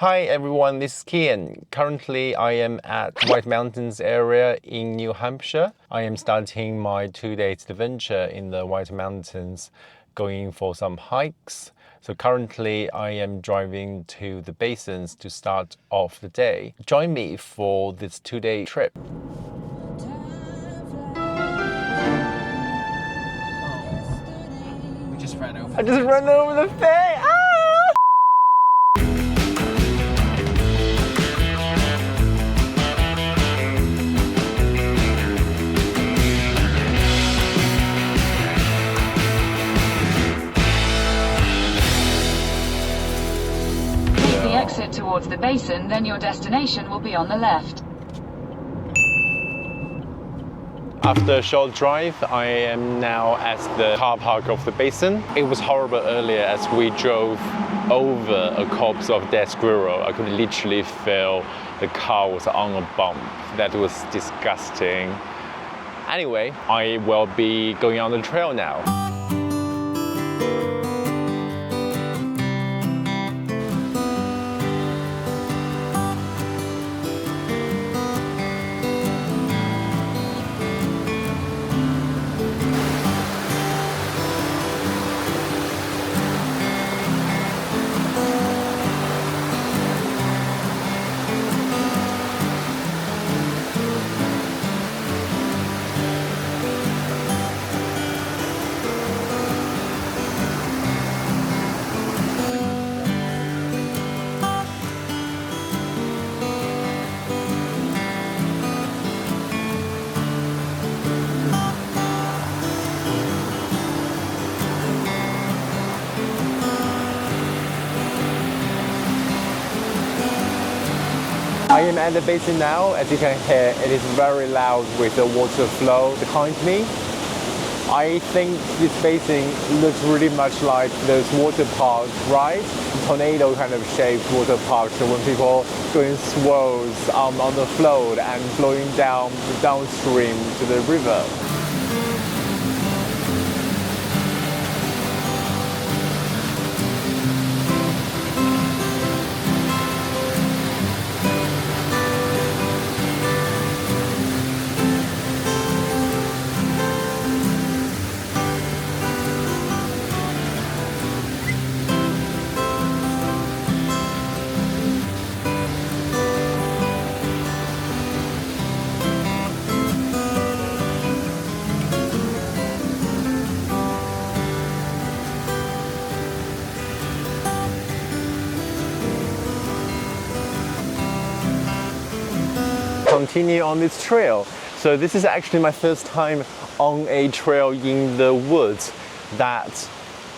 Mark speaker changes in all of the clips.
Speaker 1: Hi everyone, this is Kian. Currently I am at White Mountains area in New Hampshire. I am starting my 2-day adventure in the White Mountains, going for some hikes. So currently I am driving to the Basins to start off the day. Join me for this 2-day trip.
Speaker 2: We just ran over.
Speaker 1: I just ran over the thing! Ah!
Speaker 3: The exit towards the basin, then your destination will be on the left.
Speaker 1: After a short drive, I am now at the car park of the Basin. It was horrible earlier as we drove over a corpse of dead squirrel. I could literally feel the car was on a bump. That was disgusting. Anyway, I will be going on the trail now. I am at the basin now. As you can hear, it is very loud with the water flow behind me. I think this basin looks really much like those water parks, right? Tornado kind of shaped water parks, so when people go in swirls on the float and flowing downstream to the river. Continue on this trail. So this is actually my first time on a trail in the woods that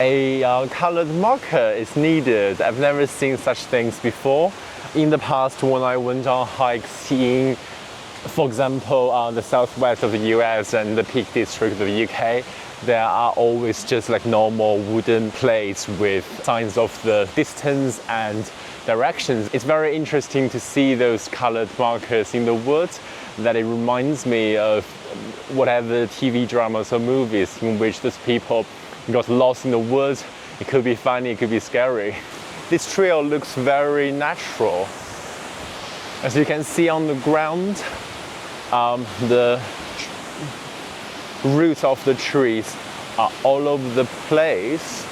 Speaker 1: a colored marker is needed. I've never seen such things before. In the past, when I went on hikes in, for example, the southwest of the US and the Peak District of the UK, there are always just like normal wooden plates with signs of the distance and directions. It's very interesting to see those colored markers in the woods, that it reminds me of whatever TV dramas or movies in which those people got lost in the woods. It could be funny, it could be scary. This trail looks very natural. As you can see on the ground, the roots of the trees are all over the place.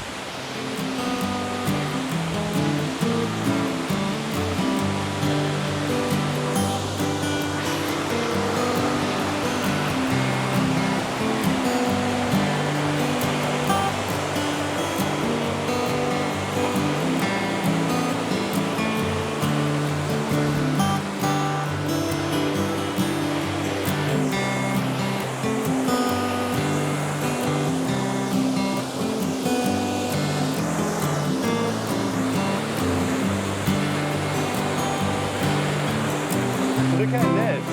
Speaker 1: Look at this.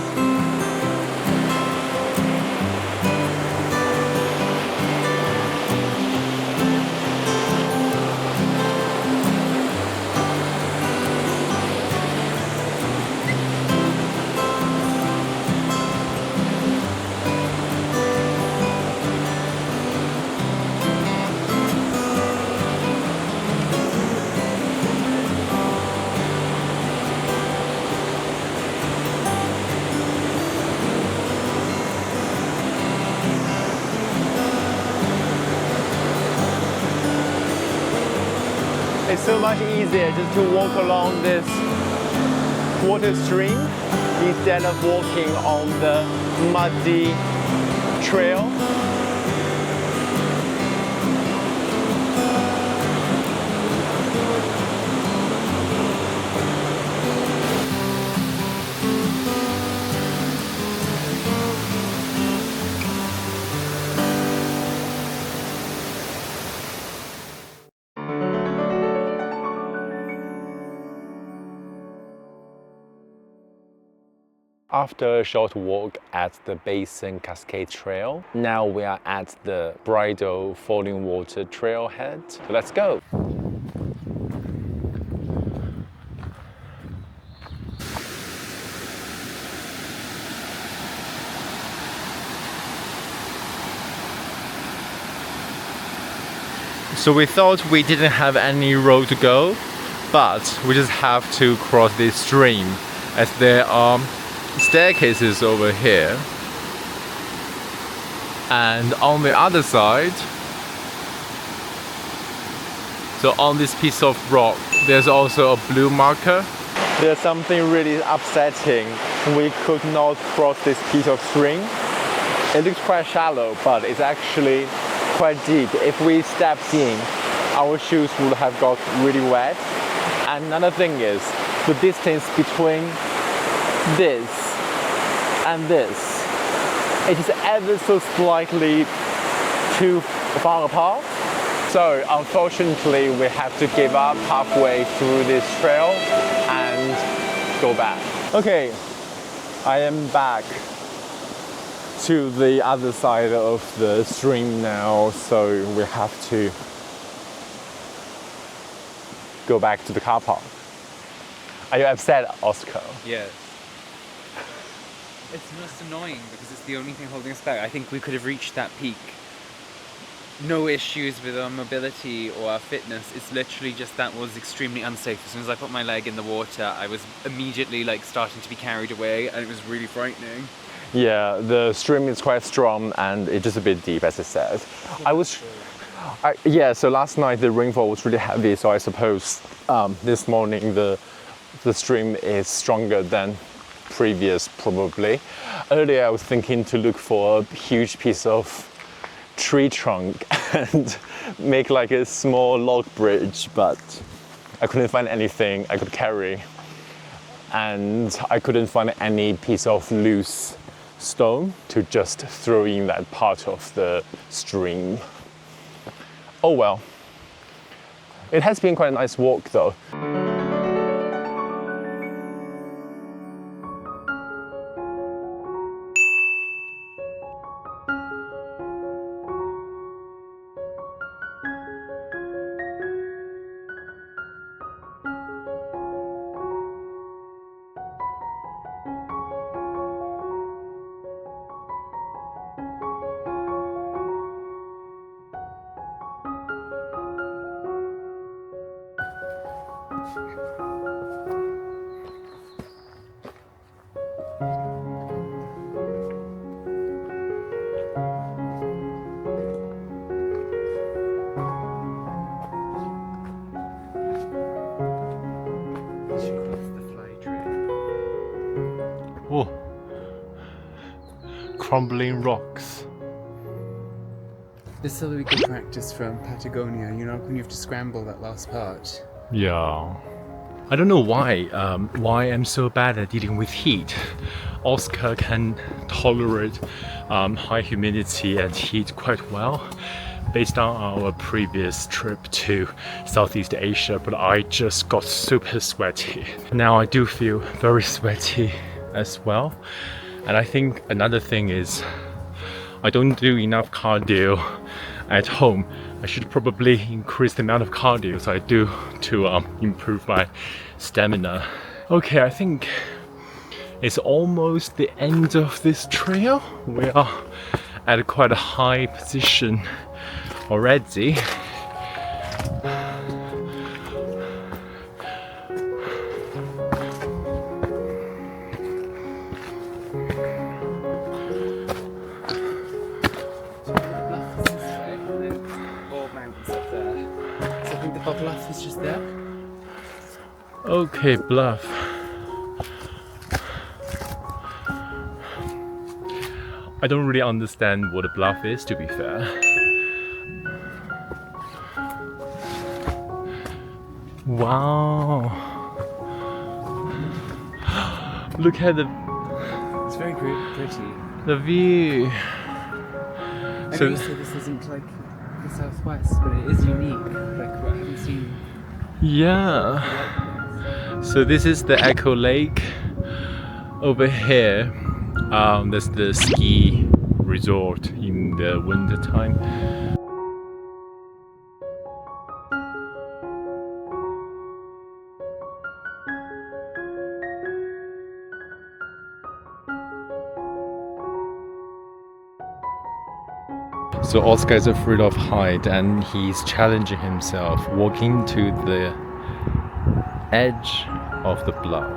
Speaker 1: much easier just to walk along this water stream instead of walking on the muddy trail. After a short walk at the Basin Cascade Trail, now we are at the Bridle Falling Water Trailhead. So let's go! So we thought we didn't have any road to go, but we just have to cross this stream as there are staircases over here, and on the other side, so on this piece of rock, there's also a blue marker. There's something really upsetting. We could not cross this piece of stream. It looks quite shallow, but it's actually quite deep. If we stepped in, our shoes would have got really wet. And another thing is, the distance between this and this, it is ever so slightly too far apart. So unfortunately we have to give up halfway through this trail and go back. Okay, I am back to the other side of the stream now, so we have to go back to the car park. Are you upset, Oscar?
Speaker 2: Yes. It's most annoying because it's the only thing holding us back. I think we could have reached that peak. No issues with our mobility or our fitness. It's literally just that was extremely unsafe. As soon as I put my leg in the water, I was immediately like starting to be carried away, and it was really frightening.
Speaker 1: Yeah, the stream is quite strong and it's just a bit deep, as I said. So last night the rainfall was really heavy, so I suppose this morning the stream is stronger than previous, probably. Earlier I was thinking to look for a huge piece of tree trunk and make like a small log bridge, but I couldn't find anything I could carry, and I couldn't find any piece of loose stone to just throw in that part of the stream. Oh well. It has been quite a nice walk though. Oh, crumbling rocks.
Speaker 2: This is a really good practice from Patagonia, you know, when you have to scramble that last part.
Speaker 4: Yeah. I don't know why I'm so bad at dealing with heat. Oscar can tolerate high humidity and heat quite well based on our previous trip to Southeast Asia, but I just got super sweaty. Now I do feel very sweaty as well. And I think another thing is I don't do enough cardio at home. I should probably increase the amount of cardio so I do to improve my stamina. Okay, I think it's almost the end of this trail. We are at quite a high position already.
Speaker 2: Bluff is this way, and then more mountains up there. So I think the Bluff is just there.
Speaker 4: Okay, Bluff. I don't really understand what a bluff is, to be fair. Wow. Look at
Speaker 2: It's very pretty.
Speaker 4: the view.
Speaker 2: I
Speaker 4: So-
Speaker 2: know you say this isn't like the Southwest, but it is unique. Like I haven't seen.
Speaker 4: Yeah. So this is the Echo Lake. Over here, there's the ski resort in the winter time. So Oscar is afraid of height and he's challenging himself, walking to the edge of the bluff.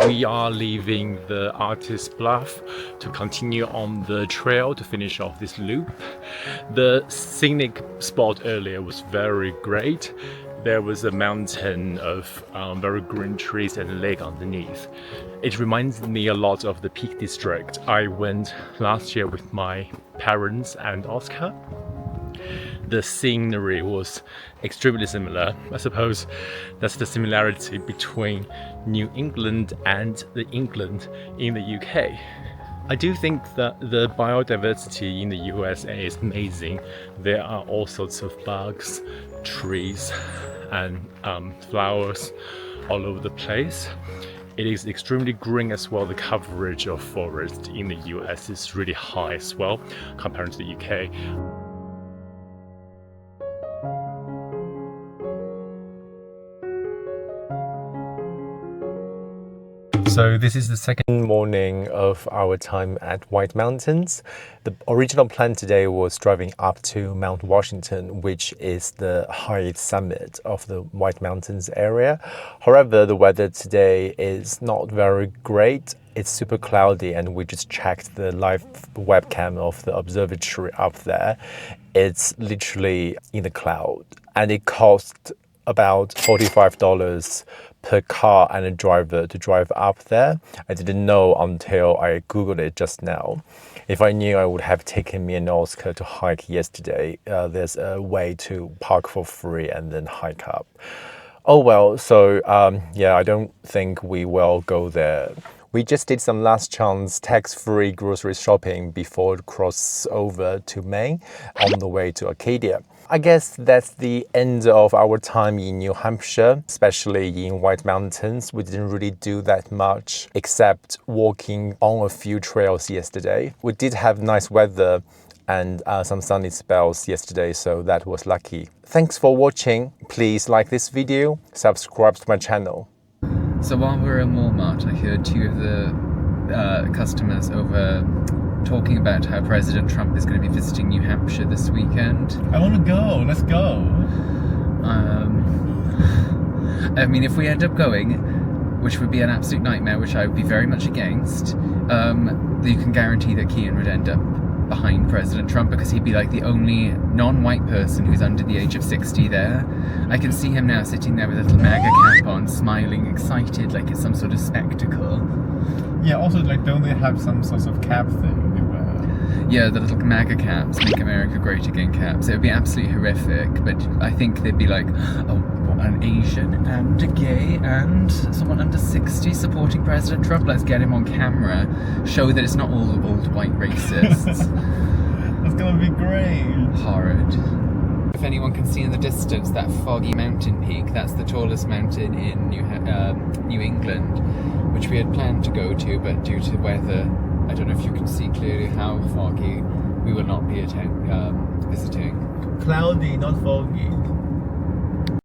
Speaker 4: We are leaving the Artist Bluff to continue on the trail to finish off this loop. The scenic spot earlier was very great. There was a mountain of very green trees and a lake underneath. It reminds me a lot of the Peak District. I went last year with my parents and Oscar. The scenery was extremely similar. I suppose that's the similarity between New England and the England in the UK. I do think that the biodiversity in the USA is amazing. There are all sorts of bugs, trees, and flowers all over the place. It is extremely green as well. The coverage of forest in the US is really high as well compared to the UK. So this is the second morning of our time at White Mountains. The original plan today was driving up to Mount Washington, which is the highest summit of the White Mountains area. However, the weather today is not very great. It's super cloudy, and we just checked the live webcam of the observatory up there. It's literally in the cloud, and it cost about $45 per car and a driver to drive up there. I didn't know until I googled it just now. If I knew, I would have taken me and Oscar to hike yesterday. There's a way to park for free and then hike up. Oh well, so yeah, I don't think we will go there. We just did some last chance tax-free grocery shopping before cross over to Maine on the way to Acadia. I guess that's the end of our time in New Hampshire, especially in White Mountains. We didn't really do that much except walking on a few trails yesterday. We did have nice weather and some sunny spells yesterday, so that was lucky. Thanks for watching. Please like this video, subscribe to my channel.
Speaker 2: So while we were in Walmart, I heard two of the customers over talking about how President Trump is going to be visiting New Hampshire this weekend.
Speaker 4: I want to go. Let's go.
Speaker 2: I mean, if we end up going, which would be an absolute nightmare, which I would be very much against, you can guarantee that Kian would end up behind President Trump because he'd be like the only non-white person who's under the age of 60 there. I can see him now sitting there with a little MAGA cap on, smiling, excited, like it's some sort of spectacle.
Speaker 4: Yeah, also, like, don't they have some sort of cap thing they wear?
Speaker 2: Yeah, the little MAGA caps, Make America Great Again caps. It would be absolutely horrific, but I think they'd be like, oh, what, an Asian and a gay and someone under 60 supporting President Trump. Let's get him on camera, show that it's not all old white racists.
Speaker 4: That's gonna be great.
Speaker 2: Horrid. If anyone can see in the distance that foggy mountain peak, that's the tallest mountain in New England, which we had planned to go to, but due to weather, I don't know if you can see clearly how foggy, we will not be visiting.
Speaker 1: Cloudy, not foggy.